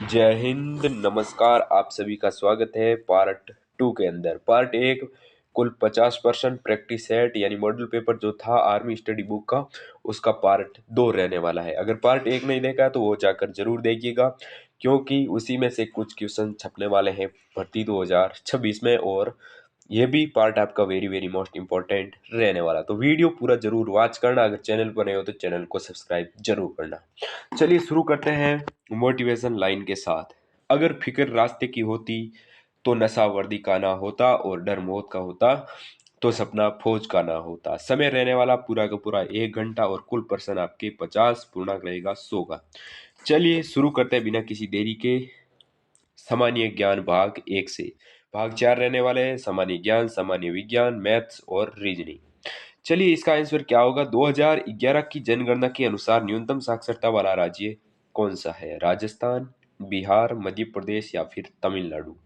जय हिंद, नमस्कार। आप सभी का स्वागत है पार्ट 2 के अंदर। पार्ट 1 कुल 50% प्रैक्टिस सेट यानी मॉडल पेपर जो था आर्मी स्टडी बुक का, उसका पार्ट 2 रहने वाला है। अगर पार्ट 1 नहीं देखा तो वो जाकर जरूर देखिएगा, क्योंकि उसी में से कुछ क्वेश्चन छपने वाले हैं भर्ती 2026 में, और ये भी पार्ट आपका वेरी वेरी मोस्ट इंपॉर्टेंट रहने वाला। तो वीडियो पूरा जरूर वॉच करना। अगर चैनल पर नए हो तो चैनल को सब्सक्राइब जरूर करना। चलिए शुरू करते हैं मोटिवेशन लाइन के साथ। अगर फिक्र रास्ते की होती तो नशा वर्दी का ना होता, और डर मौत का होता तो सपना फौज का ना होता। समय रहने वाला पूरा का पूरा 1 घंटा, और कुल पर्सन आपके 50, पूर्णांक रहेगा 100 का। चलिए शुरू करते हैं बिना किसी देरी के। सामान्य ज्ञान भाग 1 से। भाग 4 रहने वाले हैं सामान्य ज्ञान, सामान्य विज्ञान, मैथ्स और रीजनिंग। चलिए इसका आंसर क्या होगा। 2011 की जनगणना के अनुसार न्यूनतम साक्षरता वाला राज्य कौन सा है? राजस्थान, बिहार, मध्य प्रदेश या फिर तमिलनाडु?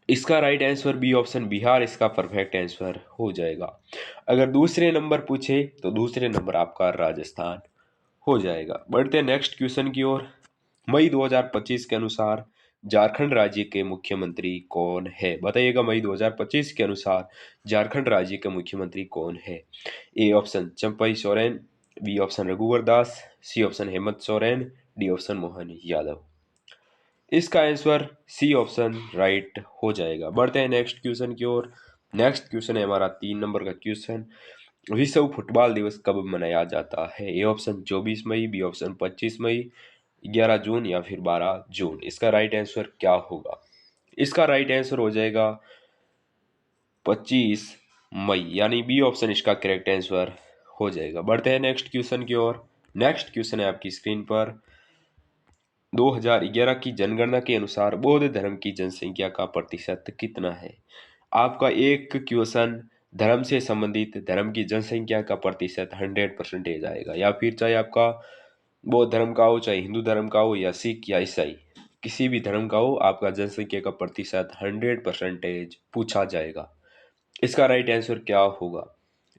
इसका right answer B option Bihar इसका परफेक्ट आंसर हो जाएगा। अगर दूसरे नंबर पूछे तो दूसरे नंबर आपका राजस्थान हो जाएगा। बढ़ते हैं नेक्स्ट क्वेश्चन की ओर। मई 2025 के अनुसार झारखंड राज्य के मुख्यमंत्री कौन है? बताइएगा, मई 2025 के अनुसार झारखंड राज्य के मुख्यमंत्री कौन है? A option Champai Soren, B option Raghubar Das, C option Hemant Soren, D option Mohan Yadav. इसका आंसर सी ऑप्शन राइट हो जाएगा। बढ़ते हैं नेक्स्ट क्वेश्चन की ओर। नेक्स्ट क्वेश्चन है हमारा 3 नंबर का क्वेश्चन। विश्व फुटबॉल दिवस कब मनाया जाता है? ए ऑप्शन 24 मई, बी ऑप्शन 25 मई, 11 जून या फिर 12 जून। इसका राइट आंसर क्या होगा? इसका राइट आंसर हो जाएगा 25 मई, यानी बी ऑप्शन इसका करेक्ट आंसर हो जाएगा। बढ़ते हैं नेक्स्ट क्वेश्चन की ओर। नेक्स्ट क्वेश्चन है आपकी स्क्रीन पर। 2011 की जनगणना के अनुसार बौद्ध धर्म की जनसंख्या का प्रतिशत कितना है? आपका एक क्वेश्चन धर्म से संबंधित धर्म की जनसंख्या का प्रतिशत 100% आएगा, या फिर चाहे आपका बौद्ध धर्म का हो, चाहे हिंदू धर्म का हो, या सिख या ईसाई, किसी भी धर्म का हो, आपका जनसंख्या का प्रतिशत 100% पूछा जाएगा। इसका राइट आंसर क्या होगा?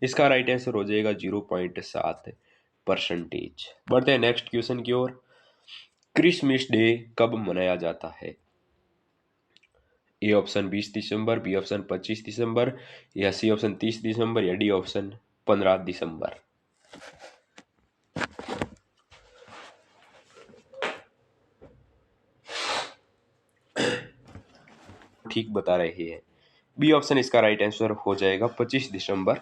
इसका राइट आंसर हो जाएगा 0.7%। बढ़ते हैं नेक्स्ट क्वेश्चन की ओर। क्रिसमस डे कब मनाया जाता है? ए ऑप्शन 20 दिसंबर, बी ऑप्शन 25 दिसंबर, या सी ऑप्शन 30 दिसंबर, या डी ऑप्शन 15 दिसंबर। ठीक बता रहे हैं। बी ऑप्शन इसका राइट आंसर हो जाएगा 25 दिसंबर,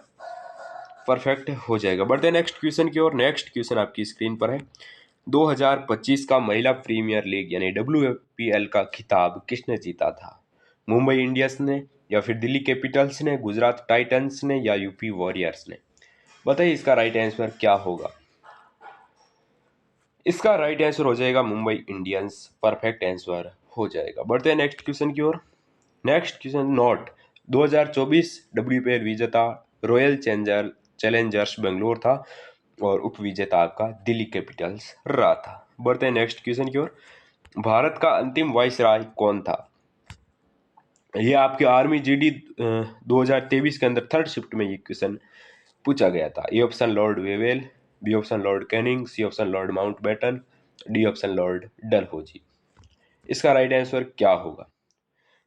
परफेक्ट हो जाएगा। बढ़ते हैं नेक्स्ट क्वेश्चन की ओर। नेक्स्ट क्वेश्चन आपकी स्क्रीन पर है। 2025 का महिला प्रीमियर लीग यानी WPL का खिताब किसने जीता था? मुंबई इंडियंस ने, या फिर दिल्ली कैपिटल्स ने, गुजरात टाइटंस ने, या यूपी वॉरियर्स ने? बताइए इसका राइट आंसर क्या होगा? इसका राइट आंसर हो जाएगा मुंबई इंडियंस, परफेक्ट आंसर हो जाएगा। बढ़ते हैं नेक्स्ट क्वेश्चन की ओर। Next question note. 2024 WPL विजेता रॉयल चैलेंजर्स बेंगलोर था, और उप विजेता आपका दिल्ली कैपिटल्स रहा था। बढ़ते हैं नेक्स्ट क्वेश्चन की ओर। भारत का अंतिम वाइसराय कौन था? ये आपके आर्मी GD 2023 के अंदर थर्ड शिफ्ट में ये क्वेश्चन पूछा गया था। A option Lord Wavell, B option Lord Canning, C option Lord Mountbatten, D option Lord Dalhousie. इसका राइट आंसर क्या होगा?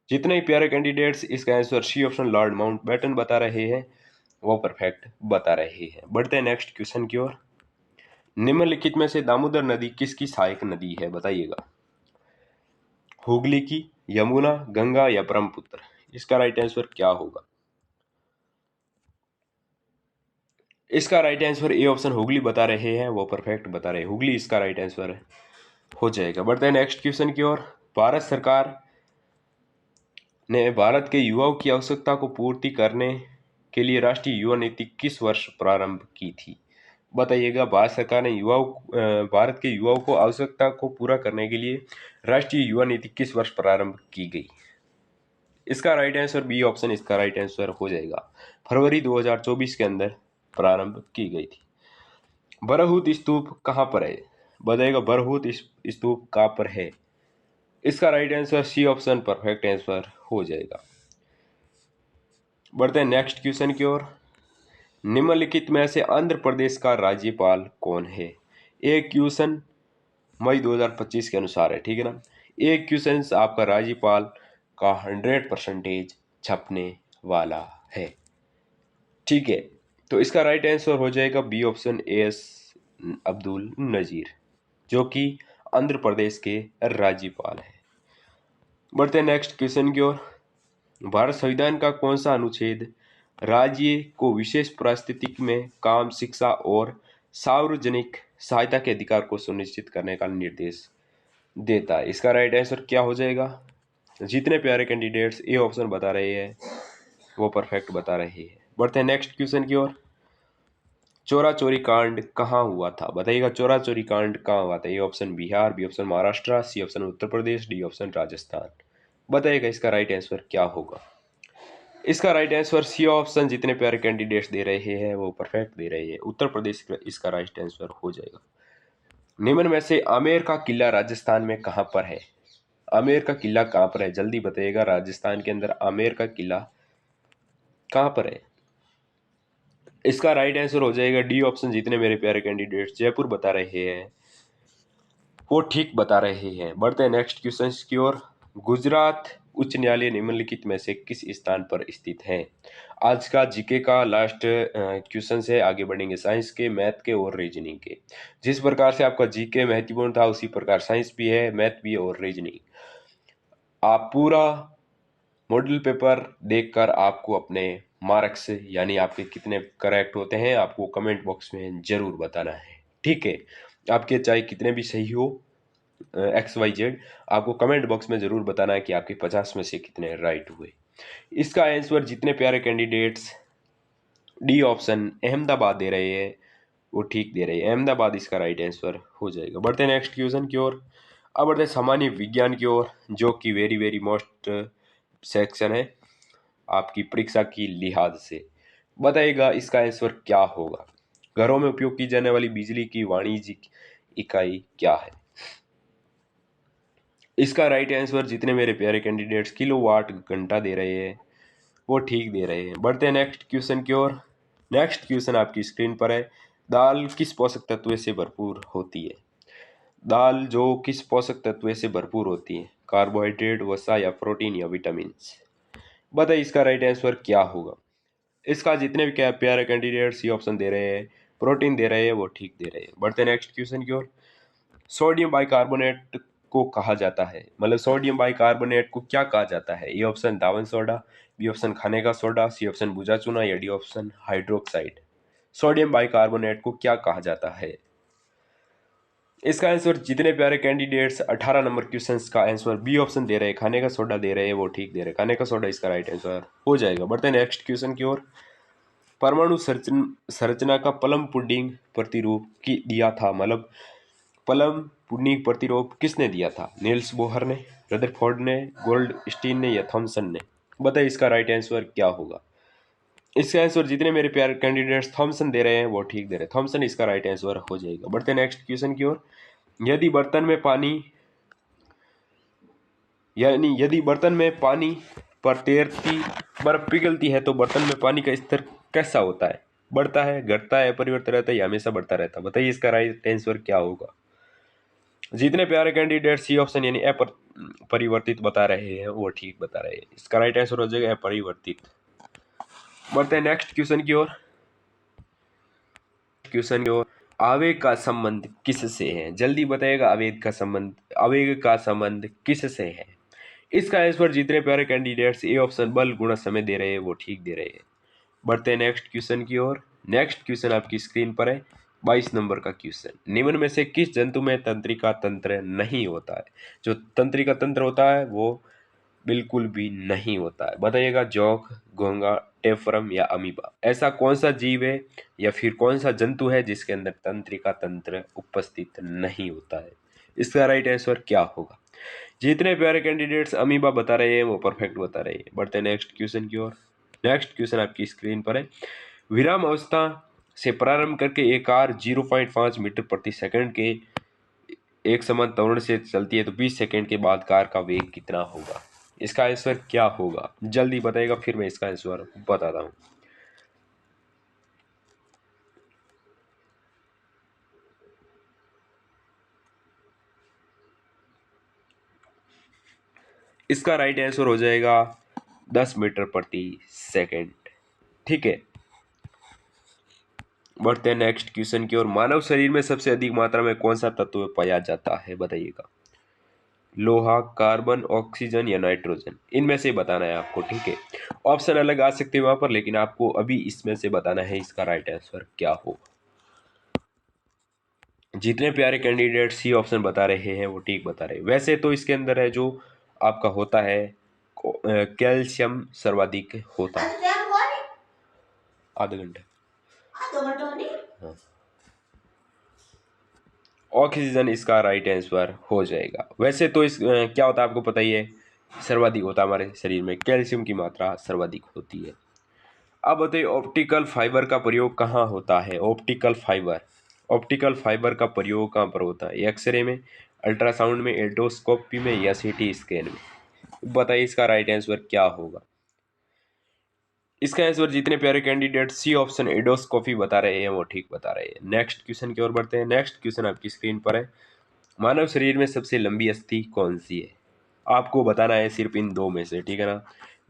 जितने ही प्यारे कैंडिडेट्स इसका answer C option Lord Mountbatten बता रहे हैं, वो परफेक्ट बता रहे हैं। बढ़ते हैं नेक्स्ट क्वेश्चन की ओर। निम्नलिखित में से दामोदर नदी किसकी सहायक नदी है? बताइएगा। हुगली की, यमुना, गंगा या ब्रह्मपुत्र? इसका राइट आंसर क्या होगा? इसका right answer A option Hooghly बता रहे हैं, वो परफेक्ट बता रहे हैं। हुगली इसका राइट आंसर हो जाएगा। बढ़ते हैं नेक्स्ट क्वेश्चन की ओर। भारत सरकार ने भारत के युवाओं की आवश्यकता को पूर्ति करने के लिए राष्ट्रीय युवा नीति किस वर्ष प्रारंभ की थी? बताइएगा। भारत सरकार ने भारत के युवाओं को आवश्यकता को पूरा करने के लिए राष्ट्रीय युवा नीति किस वर्ष प्रारंभ की गई? इसका राइट आंसर बी ऑप्शन इसका राइट आंसर हो जाएगा। फरवरी 2024 के अंदर प्रारंभ की गई थी। बरहूत स्तूप कहाँ पर है? बताइएगा। बरहूत स्तूप कहाँ पर है? इसका right answer C option perfect answer हो जाएगा। बढ़ते हैं नेक्स्ट क्वेश्चन की ओर। निम्नलिखित में से आंध्र प्रदेश का राज्यपाल कौन है? ए क्वेश्चन मई 2025 के अनुसार है, ठीक है ना। एक क्वेश्चन आपका राज्यपाल का 100% छपने वाला है, ठीक है। तो इसका राइट आंसर हो जाएगा B option, S Abdul Nazeer, जो कि आंध्र प्रदेश के राज्यपाल है। बढ़ते हैं नेक्स्ट क्वेश्चन की ओर। भारत संविधान का कौन सा अनुच्छेद राज्य को विशेष परिस्थिति में काम, शिक्षा और सार्वजनिक सहायता के अधिकार को सुनिश्चित करने का निर्देश देता है? इसका राइट आंसर क्या हो जाएगा? जितने प्यारे कैंडिडेट्स ए ऑप्शन बता रहे हैं वो परफेक्ट बता रहे हैं। बढ़ते हैं नेक्स्ट क्वेश्चन की ओर। चोरा चोरी कांड कहाँ हुआ था? बताइएगा, चोरा चोरी कांड कहाँ हुआ था? A option Bihar, B option Maharashtra, C option Uttar Pradesh, D option Rajasthan. बताइएगा इसका राइट आंसर क्या होगा? इसका राइट आंसर सी ऑप्शन, जितने प्यारे कैंडिडेट्स दे रहे हैं वो परफेक्ट दे रहे हैं, उत्तर प्रदेश इसका राइट आंसर हो जाएगा। निम्न में से आमेर का किला राजस्थान में कहाँ पर है? आमेर का किला कहाँ पर है? जल्दी बताइएगा, राजस्थान के अंदर आमेर का किला कहाँ पर है? इसका राइट आंसर हो जाएगा डी ऑप्शन, जितने मेरे प्यारे कैंडिडेट्स जयपुर बता रहे हैं वो ठीक बता रहे हैं। बढ़ते हैं नेक्स्ट क्वेश्चन की ओर। गुजरात उच्च न्यायालय निम्नलिखित में से किस स्थान पर स्थित है? आज का जीके का लास्ट क्वेश्चन है, आगे बढ़ेंगे साइंस के, मैथ के और रीजनिंग के। जिस प्रकार से आपका जीके महत्वपूर्ण था उसी प्रकार साइंस भी है, मैथ भी है और रीजनिंग। आप पूरा मॉडल पेपर देखकर आपको अपने मार्क्स यानी आपके कितने करेक्ट होते हैं आपको कमेंट बॉक्स में जरूर बताना है, ठीक है। आपके चाहे कितने भी सही हो XYZ, आपको कमेंट बॉक्स में जरूर बताना है कि आपके 50 में से कितने राइट हुए। इसका आंसर जितने प्यारे कैंडिडेट्स डी ऑप्शन अहमदाबाद दे रहे हैं वो ठीक दे रहे हैं, अहमदाबाद इसका राइट आंसर हो जाएगा। बढ़ते हैं नेक्स्ट क्वेश्चन की ओर। अब बढ़ते हैं सामान्य विज्ञान की ओर, जो कि वेरी वेरी मोस्ट सेक्शन है आपकी परीक्षा की लिहाज से। बताइएगा इसका आंसर क्या होगा? घरों में उपयोग की जाने वाली बिजली की वाणिज्यिक इकाई क्या है? इसका राइट आंसर, जितने मेरे प्यारे कैंडिडेट्स किलोवाट घंटा दे रहे हैं वो ठीक दे रहे हैं। बढ़ते हैं नेक्स्ट क्वेश्चन की ओर। नेक्स्ट क्वेश्चन आपकी स्क्रीन पर है। दाल किस पोषक तत्व से भरपूर होती है? दाल जो किस पोषक तत्व से भरपूर होती है? कार्बोहाइड्रेट, वसा या प्रोटीन या विटामिन? बताइए इसका राइट आंसर क्या होगा? इसका जितने भी क्या प्यारे कैंडिडेट सी ऑप्शन दे रहे हैं, प्रोटीन दे रहे हैं वो ठीक दे रहे हैं। बढ़ते हैं नेक्स्ट क्वेश्चन की ओर। सोडियम बाइकार्बोनेट को कहा जाता है, मतलब सोडियम बाइकार्बोनेट को क्या कहा जाता है? ए ऑप्शन दावन सोडा, बी ऑप्शन खाने का सोडा, सी ऑप्शन बुझा चूना या D option hydroxide. Sodium bicarbonate को क्या कहा जाता है? इसका आंसर, जितने प्यारे कैंडिडेट्स 18 नंबर क्वेश्चन का आंसर बी ऑप्शन दे रहे हैं, खाने का सोडा दे रहे हैं वो ठीक दे रहे हैं, खाने का सोडा इसका राइट आंसर हो जाएगा। बढ़ते हैं नेक्स्ट क्वेश्चन की ओर। परमाणु संरचना का प्लम पुडिंग प्रतिरूप की दिया था, मतलब प्लम पुडिंग प्रतिरूप किसने दिया था? नील्स बोहर ने, रदरफोर्ड ने, गोल्ड स्टीन ने या थॉमसन ने? बताइए इसका राइट आंसर क्या होगा? इसका आंसर, जितने मेरे प्यारे कैंडिडेट्स थॉमसन दे रहे हैं वो ठीक दे रहे हैं, थॉमसन इसका राइट आंसर हो जाएगा। बढ़ते हैं नेक्स्ट क्वेश्चन की ओर। यदि बर्तन में पानी यदि बर्तन में पानी पर तैरती बर्फ पिघलती है तो बर्तन में पानी का स्तर कैसा होता है? बढ़ता है, घटता है, परिवर्तन रहता है या हमेशा बढ़ता रहता है? बताइए इसका राइट आंसर क्या होगा? जितने प्यारे कैंडिडेट सी ऑप्शन यानी अपरिवर्तित बता रहे हैं वो ठीक बता रहे हैं, इसका राइट आंसर हो जाएगा अपरिवर्तित। बढ़ते हैं नेक्स्ट क्वेश्चन की ओर। क्वेश्चन की ओर। आवेग का संबंध किससे है? जल्दी बताइएगा, आवेग का संबंध किससे है? इसका आंसर, जितने प्यारे कैंडिडेट्स ए ऑप्शन बल गुणा समय दे रहे हैं वो ठीक दे रहे हैं। बढ़ते हैं नेक्स्ट क्वेश्चन की ओर। नेक्स्ट क्वेश्चन आपकी स्क्रीन पर है, 22 नंबर का क्वेश्चन। निम्न में से किस जंतु में तंत्रिका तंत्र नहीं होता है? जो तंत्रिका तंत्र होता है वो बिल्कुल भी नहीं होता है। बताइएगा, जोंक, घोंघा, टेफरम या अमीबा। ऐसा कौन सा जीव है या फिर कौन सा जंतु है जिसके अंदर तंत्रिका तंत्र उपस्थित नहीं होता है? इसका राइट आंसर क्या होगा? जितने प्यारे कैंडिडेट्स अमीबा बता रहे हैं वो परफेक्ट बता रहे हैं। बढ़ते हैं नेक्स्ट क्वेश्चन की ओर। नेक्स्ट क्वेश्चन आपकी स्क्रीन पर है। विराम अवस्था से प्रारंभ करके एक कार 0.5 मीटर प्रति सेकंड के एक समान त्वरण से चलती है तो 20 सेकंड के बाद कार का वेग कितना होगा? इसका आंसर क्या होगा? जल्दी बताइएगा फिर मैं इसका आंसर बताता हूँ। इसका राइट आंसर हो जाएगा 10 मीटर प्रति सेकंड। ठीक है, बढ़ते हैं नेक्स्ट क्वेश्चन की ओर। मानव शरीर में सबसे अधिक मात्रा में कौन सा तत्व पाया जाता है, बताइएगा। लोहा, कार्बन, ऑक्सीजन या नाइट्रोजन, इनमें से बताना है आपको। ठीक है, ऑप्शन अलग आ सकते हैं वहां पर, लेकिन आपको अभी इसमें से बताना है इसका राइट आंसर क्या होगा। जितने प्यारे कैंडिडेट सी ऑप्शन बता रहे हैं वो ठीक बता रहे हैं। वैसे तो इसके अंदर है जो आपका होता है कैल्शियम सर्वाधिक होता है। आधा घंटा। हाँ, ऑक्सीजन इसका राइट आंसर हो जाएगा। वैसे तो इस क्या होता है आपको पता ही है, सर्वाधिक होता है हमारे शरीर में, कैल्शियम की मात्रा सर्वाधिक होती है। अब बताइए ऑप्टिकल फाइबर का प्रयोग कहाँ होता है। ऑप्टिकल फाइबर का प्रयोग कहाँ पर होता है, एक्सरे में, अल्ट्रासाउंड में, एंडोस्कोपी में या सीटी स्कैन में। बताइए इसका राइट आंसर क्या होगा। इसका आंसर जितने प्यारे कैंडिडेट सी ऑप्शन एंडोस्कोपी बता रहे हैं वो ठीक बता रहे हैं। नेक्स्ट क्वेश्चन की ओर बढ़ते हैं। नेक्स्ट क्वेश्चन आपकी स्क्रीन पर है। मानव शरीर में सबसे लंबी अस्थि कौन सी है, आपको बताना है सिर्फ इन दो में से। ठीक है ना,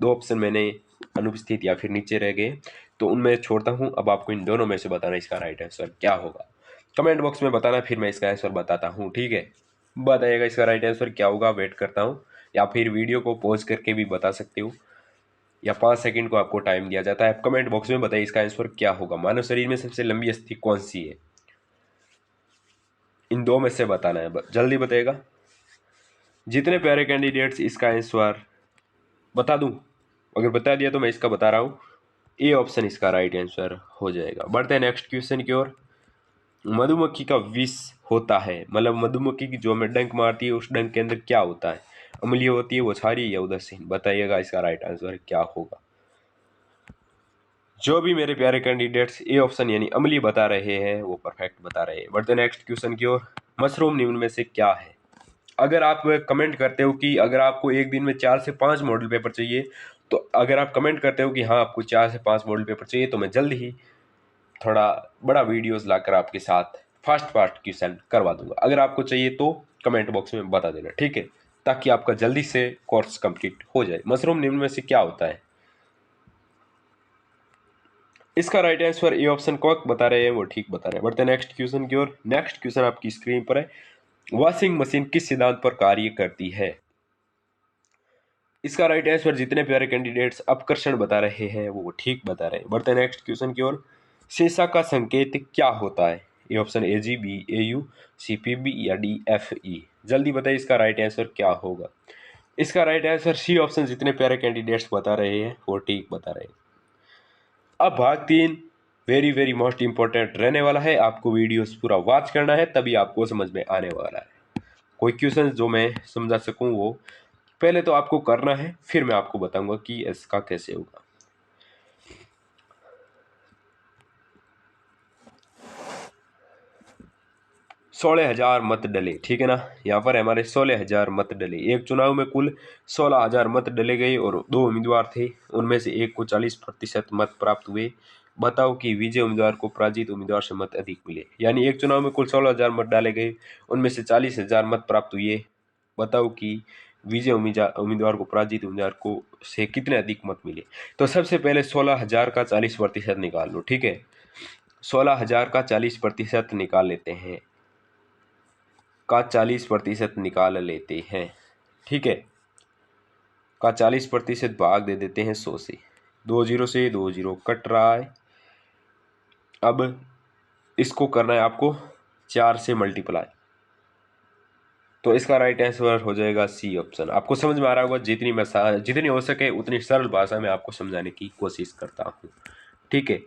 दो ऑप्शन मैंने अनुपस्थित या फिर नीचे रह गए तो उनमें छोड़ता हूं। अब आपको इन दोनों में से बताना इसका राइट आंसर क्या होगा। कमेंट बॉक्स में बताना, फिर मैं इसका आंसर बताता हूं। ठीक है, बताइएगा इसका राइट आंसर क्या होगा। वेट करता हूं, या फिर वीडियो को पॉज करके भी बता सकते हो, या 5 सेकंड को आपको टाइम दिया जाता है। आप कमेंट बॉक्स में बताइए इसका आंसर क्या होगा। मानव शरीर में सबसे लंबी अस्थि कौन सी है, इन दो में से बताना है, जल्दी बताइएगा। जितने प्यारे कैंडिडेट्स इसका आंसर बता दूं, अगर बता दिया तो मैं इसका बता रहा हूं, ए ऑप्शन इसका राइट आंसर हो जाएगा। बढ़ते हैं नेक्स्ट क्वेश्चन की ओर। मधुमक्खी का विष होता है, मतलब मधुमक्खी की जो हमें डंक मारती है उस डंक के अंदर क्या होता है, अम्लीय होती है, वो क्षारीय या उदासीन। बताइएगा इसका राइट आंसर क्या होगा। जो भी मेरे प्यारे कैंडिडेट्स ए ऑप्शन यानी अम्लीय बता रहे हैं वो परफेक्ट बता रहे हैं। बढ़ते हैं नेक्स्ट क्वेश्चन की ओर। मशरूम निम्न में से क्या है। अगर आप कमेंट करते हो कि अगर आपको एक दिन में 4 से 5 मॉडल पेपर चाहिए, तो अगर आप कमेंट करते हो कि हाँ आपको 4 से 5 मॉडल पेपर चाहिए, तो मैं जल्द ही थोड़ा बड़ा वीडियोस लाकर आपके साथ फास्ट फास्ट क्वेश्चन करवा दूंगा। अगर आपको चाहिए तो कमेंट बॉक्स में बता देना। ठीक है, ताकि आपका जल्दी से कोर्स कंप्लीट हो जाए। मशरूम निम्न में से क्या होता है, इसका right answer A option cock बता रहे हैं वो ठीक बता रहे हैं। बढ़ते हैं नेक्स्ट क्वेश्चन की ओर। नेक्स्ट क्वेश्चन आपकी स्क्रीन पर है। वॉशिंग मशीन किस सिद्धांत पर कार्य करती है। इसका राइट आंसर जितने प्यारे कैंडिडेट्स अपकर्षण बता रहे हैं वो ठीक बता रहे हैं। बढ़ते हैं नेक्स्ट क्वेश्चन की ओर। सीसा का संकेत क्या होता है, A option A G, B A U, C P B या डी एफ ई। जल्दी बताइए इसका राइट आंसर क्या होगा। इसका राइट आंसर सी ऑप्शन जितने प्यारे कैंडिडेट्स बता रहे हैं वो ठीक बता रहे हैं। अब भाग 3 वेरी वेरी मोस्ट इंपॉर्टेंट रहने वाला है। आपको वीडियोस पूरा वॉच करना है, तभी आपको समझ में आने वाला है। कोई क्वेश्चन जो मैं समझा सकूं वो पहले तो आपको करना है, फिर मैं आपको बताऊंगा कि इसका कैसे होगा। 16,000 मत डले। ठीक है ना, यहाँ पर हमारे 16,000 मत डले। एक चुनाव में कुल 16,000 मत डले गए और 2 उम्मीदवार थे, उनमें से एक को 40% मत प्राप्त हुए। बताओ कि विजय उम्मीदवार को पराजित उम्मीदवार से मत अधिक मिले। यानी एक चुनाव में कुल 16,000 मत डाले गए, उनमें से 40,000 मत प्राप्त हुए। बताओ कि विजय उम्मीदवार को पराजित उम्मीदवार को से कितने अधिक मत मिले। तो सबसे पहले 16,000 का 40% निकाल लो। ठीक है, 16,000 का 40% निकाल लेते हैं, का 40% निकाल लेते हैं। ठीक है, का 40% भाग दे देते हैं 100 से। 2 जीरो से 2 जीरो कट रहा है। अब इसको करना है आपको 4 से मल्टीप्लाई, तो इसका राइट आंसर हो जाएगा सी ऑप्शन। आपको समझ में आ रहा होगा। जितनी हो सके उतनी सरल भाषा में आपको समझाने की कोशिश करता हूँ। ठीक है,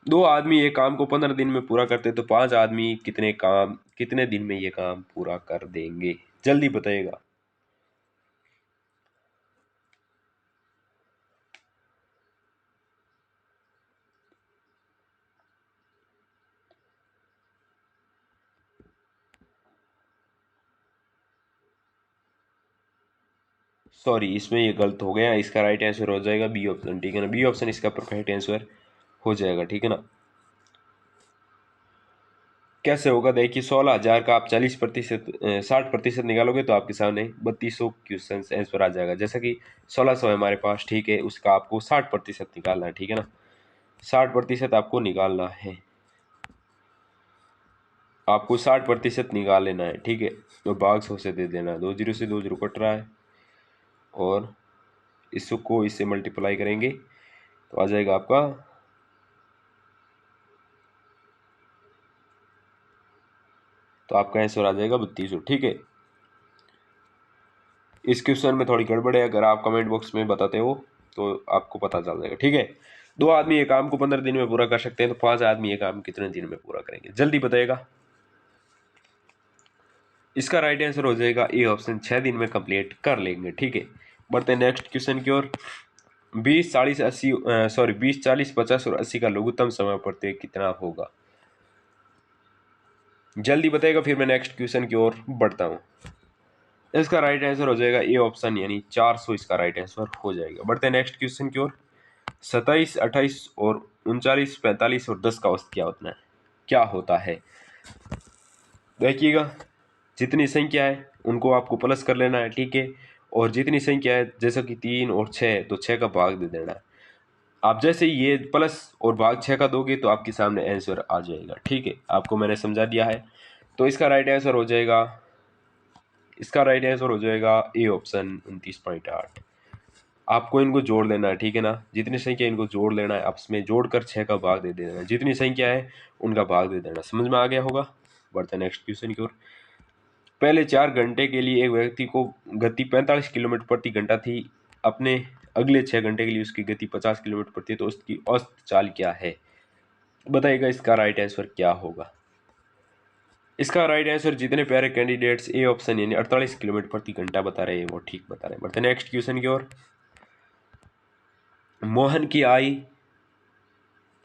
2 आदमी एक काम को 15 दिन में पूरा करते, तो 5 आदमी कितने दिन में ये काम पूरा कर देंगे, जल्दी बताइएगा। सॉरी, इसमें ये गलत हो गया। इसका राइट आंसर हो जाएगा बी ऑप्शन। ठीक है ना, बी ऑप्शन इसका परफेक्ट आंसर हो जाएगा। ठीक है ना, कैसे होगा, देखिए 16,000 का आप 40% 60% निकालोगे तो आपके सामने 3200 क्वेश्चन आंसर आ जाएगा। जैसा कि 1600 है हमारे पास, ठीक है, उसका आपको 60% निकालना है, ठीक है ना, 60% आपको निकालना है, आपको 60% निकाल लेना है, ठीक है। तो भाग 100 से दे देना, 2 जीरो से 2 जीरो कट रहा है और इसको इससे मल्टीप्लाई करेंगे तो आ जाएगा आपका, तो आपका आंसर आ जाएगा 3200, ठीक है। इस क्वेश्चन में थोड़ी गड़बड़ है, अगर आप कमेंट बॉक्स में बताते हो तो आपको पता चल जाएगा, ठीक है। 2 आदमी ये काम को 15 दिन में पूरा कर सकते हैं, तो 5 आदमी ये काम कितने दिन में पूरा करेंगे, जल्दी बताएगा। इसका राइट आंसर हो जाएगा ए ऑप्शन, 6 दिन में कंप्लीट कर लेंगे, ठीक है। बढ़ते हैं नेक्स्ट क्वेश्चन की ओर। 20 40 50 और 80 का लघुत्तम समय प्रत्येक कितना होगा, जल्दी बताएगा, फिर मैं नेक्स्ट क्वेश्चन की ओर बढ़ता हूँ। इसका राइट आंसर हो जाएगा ए ऑप्शन, यानी 400 इसका राइट आंसर हो जाएगा। बढ़ते हैं नेक्स्ट क्वेश्चन की ओर। 27 28 और 39 45 और 10 का औसत क्या होता है, क्या होता है, देखिएगा। जितनी संख्या है उनको आपको प्लस कर लेना है, ठीक है, और जितनी संख्या है जैसा कि 3 और 6 तो 6 का भाग दे देना है। आप जैसे ही ये प्लस और भाग 6 का दोगे तो आपके सामने आंसर आ जाएगा, ठीक है, आपको मैंने समझा दिया है। तो इसका राइट आंसर हो जाएगा, इसका राइट आंसर हो जाएगा ए ऑप्शन 29.8। आपको इनको जोड़ लेना है, ठीक है ना, जितनी संख्या इनको जोड़ लेना है, आपस में जोड़कर 6 का भाग दे देना है, जितनी संख्या है उनका भाग दे देना। समझ में आ गया होगा। बढ़ते हैं नेक्स्ट क्वेश्चन की ओर। पहले 4 घंटे के लिए एक व्यक्ति को गति 45 किलोमीटर प्रति घंटा थी, अपने अगले 6 घंटे के लिए उसकी गति 50 किलोमीटर प्रति, तो उसकी औसत चाल क्या है, बताइएगा इसका राइट आंसर क्या होगा। इसका राइट आंसर जितने प्यारे कैंडिडेट्स ए ऑप्शन यानी 48 किलोमीटर प्रति घंटा बता रहे हैं वो ठीक बता रहे हैं। बढ़ते नेक्स्ट क्वेश्चन की ओर। मोहन की आय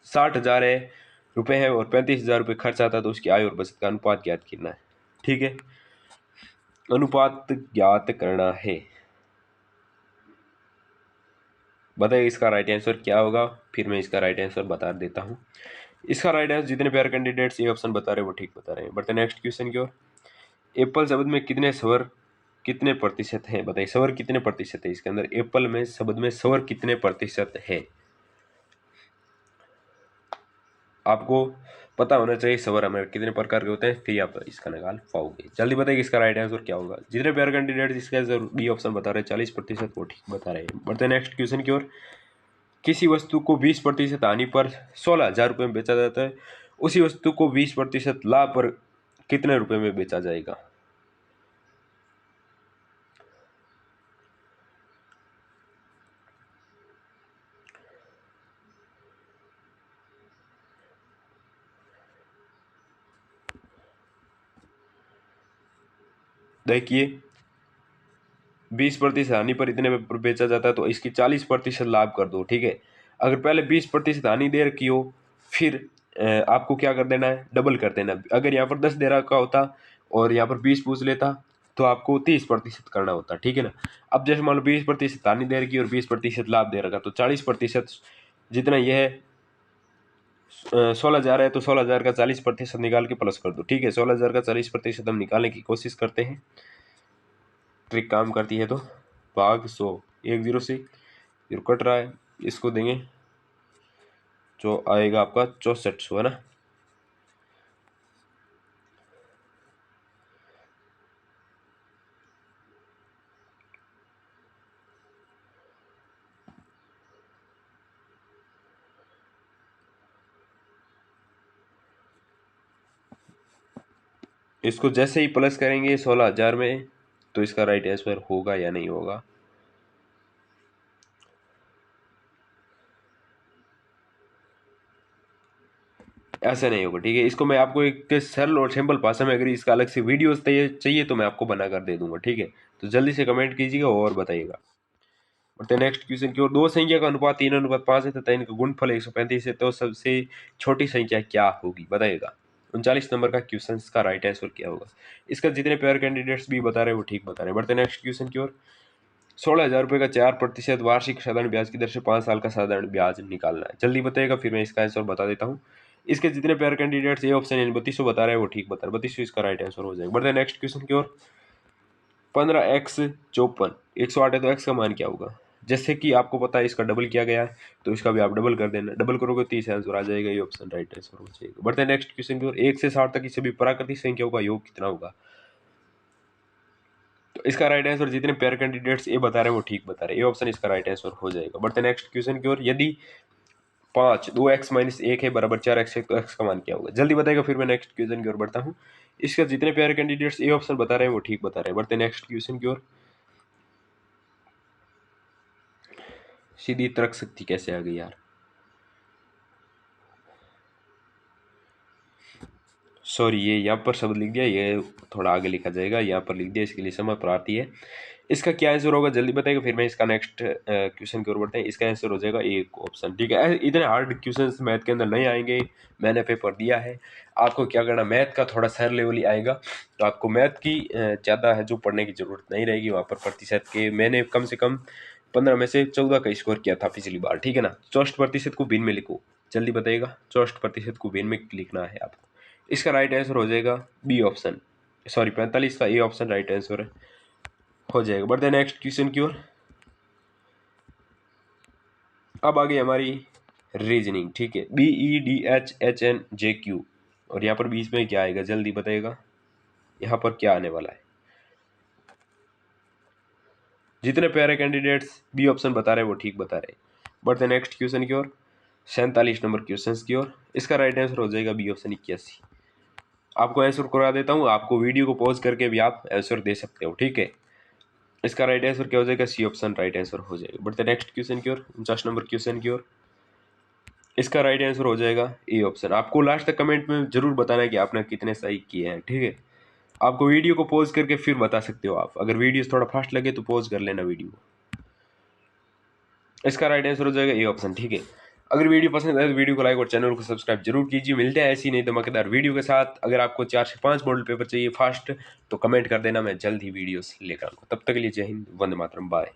60,000 रुपये है और 35,000 रुपये खर्च आता है, तो उसकी आय और बचत का अनुपात ज्ञात करना है, ठीक है, अनुपात ज्ञात करना है। बताइए इसका राइट आंसर क्या होगा, फिर मैं इसका राइट आंसर बता देता हूँ। इसका राइट आंसर जितने प्यारे कैंडिडेट्स ये ऑप्शन बता रहे हैं वो ठीक बता रहे हैं। बढ़ते नेक्स्ट क्वेश्चन की ओर। एप्पल शब्द में कितने स्वर कितने प्रतिशत है, बताइए स्वर कितने प्रतिशत है इसके अंदर, एप्पल में शब्द में स्वर कितने प्रतिशत है, आपको पता होना चाहिए स्वर हमारे कितने प्रकार के होते हैं, फिर आप इसका निकाल पाओगे। जल्दी बताइए इसका राइट आंसर क्या होगा। जितने प्यारे कैंडिडेट इसका बी ऑप्शन बता रहे हैं 40% वो ठीक बता रहे हैं। बढ़ते नेक्स्ट क्वेश्चन की ओर। किसी वस्तु को 20% हानि पर 16,000 रुपये में बेचा जाता है, उसी वस्तु को 20% लाभ पर कितने रुपए में बेचा जाएगा, देखिए 20% हानि पर इतने पर बेचा जाता है, तो इसकी 40% लाभ कर दो, ठीक है। अगर पहले 20% हानि दे रखी हो, फिर आपको क्या कर देना है, डबल कर देना। अगर यहाँ पर 10 दे रखा होता और यहाँ पर 20 पूछ लेता तो आपको 30% करना होता, ठीक है ना। अब जैसे मान लो 20% हानि दे रखी और 20% लाभ दे रखा, तो 40% जितना यह है 16,000 है, तो 16,000 का 40% निकाल के प्लस कर दो, ठीक है। 16,000 का 40% हम निकालने की कोशिश करते हैं, ट्रिक काम करती है। तो भाग 100, 1 जीरो से जीरो कट रहा है, इसको देंगे जो आएगा आपका 6400, है ना। इसको जैसे ही प्लस करेंगे 16,000 में, तो इसका राइट आंसर होगा या नहीं होगा, ऐसा नहीं होगा, ठीक है। इसको मैं आपको एक सरल और सिंपल भाषा में, अगर इसका अलग से वीडियो चाहिए तो मैं आपको बना कर दे दूंगा, ठीक है। तो जल्दी से कमेंट कीजिएगा और बताइएगा। और नेक्स्ट क्वेश्चन की ओर। दो संख्या का अनुपात 3:5 है तथा इनका गुणनफल 135 है, तो सबसे छोटी संख्या क्या होगी, बताइएगा। 39 नंबर का क्वेश्चन का राइट आंसर क्या होगा। इसका जितने पेयर कैंडिडेट्स भी बता रहे हैं वो ठीक बता रहे हैं। बढ़ते नेक्स्ट क्वेश्चन की ओर। 16,000 रुपये का 4% वार्षिक साधारण ब्याज की दर से 5 साल का साधारण ब्याज निकालना है, जल्दी बताइएगा, फिर मैं इसका आंसर बता देता हूँ। इसके जितने पेयर कैंडिडेट्स ए ऑप्शन यानी 3200 बता रहे हैं वो ठीक बता रहे हैं, 3200 इसका राइट आंसर हो जाएगा। बढ़ते हैं नेक्स्ट क्वेश्चन की ओर। 15x 54, 108 है तो x का मान क्या होगा? जैसे कि आपको पता है इसका डबल किया गया है तो इसका भी आप डबल कर देना, डबल करोगे 30 आंसर आ जाएगा, ये ऑप्शन राइट आंसर हो जाएगा। बढ़ते हैं नेक्स्ट क्वेश्चन की ओर। 1 से 60 तक की सभी प्राकृतिक संख्याओं का योग कितना होगा? तो इसका राइट आंसर जितने पेयर कैंडिडेट्स ए बता रहे हैं वो ठीक बता रहे हैं, ये ऑप्शन इसका राइट आंसर हो जाएगा। बढ़ते हैं नेक्स्ट क्वेश्चन की ओर। यदि 5 2x - 1 है बराबर 4x है तो x का मान क्या होगा? जल्दी बताएगा फिर मैं नेक्स्ट क्वेश्चन की ओर बढ़ता हूँ। इसका जितने पेयर कैंडिडेट्स ए ऑप्शन बता रहे हैं वो ठीक बता रहे हैं। बढ़ते हैं नेक्स्ट क्वेश्चन की ओर। सीधी तर्क शक्ति कैसे आ गई यार? सॉरी, ये यहाँ पर शब्द लिख दिया, ये थोड़ा आगे लिखा जाएगा, यहाँ पर लिख दिया, इसके लिए समय प्रार्थी है। इसका क्या आंसर होगा जल्दी बताएगा फिर मैं इसका नेक्स्ट क्वेश्चन की ओर बढ़ते हैं। इसका आंसर हो जाएगा एक ऑप्शन, ठीक है। इतने हार्ड क्वेश्चंस मैथ के अंदर नहीं आएंगे, मैंने पेपर दिया है। आपको क्या करना, मैथ का थोड़ा सर लेवल ही आएगा, तो आपको मैथ की ज़्यादा है जो पढ़ने की जरूरत नहीं रहेगी। वहाँ पर प्रतिशत के मैंने कम से कम 15 में से 14 का स्कोर किया था पिछली बार, ठीक है ना। 64% को भिन्न में लिखो, जल्दी बताइएगा। 64% को भिन्न में लिखना है आपको। इसका राइट आंसर हो जाएगा बी ऑप्शन, सॉरी 45 का ए ऑप्शन राइट आंसर है, हो जाएगा। बढ़ते हैं नेक्स्ट क्वेश्चन की ओर। अब आ गई हमारी रीजनिंग, ठीक है। BEDHHNJQ और यहाँ पर बीच में क्या आएगा जल्दी बताइएगा, यहाँ पर क्या आने वाला है? जितने प्यारे कैंडिडेट्स बी ऑप्शन बता रहे हैं वो ठीक बता रहे हैं। बढ़ते हैं नेक्स्ट क्वेश्चन की ओर, 47 नंबर क्वेश्चन की ओर। इसका राइट आंसर हो जाएगा बी ऑप्शन 81। आपको आंसर करा देता हूँ, आपको वीडियो को पॉज करके भी आप आंसर दे सकते हो, ठीक है। इसका राइट आंसर क्या हो जाएगा? सी ऑप्शन राइट आंसर हो जाएगा। बढ़ते नेक्स्ट क्वेश्चन की ओर, 49 नंबर क्वेश्चन की ओर। इसका राइट आंसर हो जाएगा ए ऑप्शन। आपको लास्ट तक कमेंट में जरूर बताना है कि आपने कितने सही किए हैं, ठीक है। आपको वीडियो को पॉज करके फिर बता सकते हो आप, अगर वीडियो थोड़ा फास्ट लगे तो पॉज कर लेना वीडियो। इसका राइट आंसर हो जाएगा ए ऑप्शन, ठीक है। अगर वीडियो पसंद आए तो वीडियो को लाइक और चैनल को सब्सक्राइब जरूर कीजिए। मिलते हैं ऐसी नहीं धमाकेदार वीडियो के साथ। अगर आपको 4 से 5 मॉडल पेपर चाहिए फास्ट तो कमेंट कर देना, मैं जल्द ही वीडियोस लेकर आऊँगा। तब तक के लिए जय हिंद, वंदे मातरम, बाय।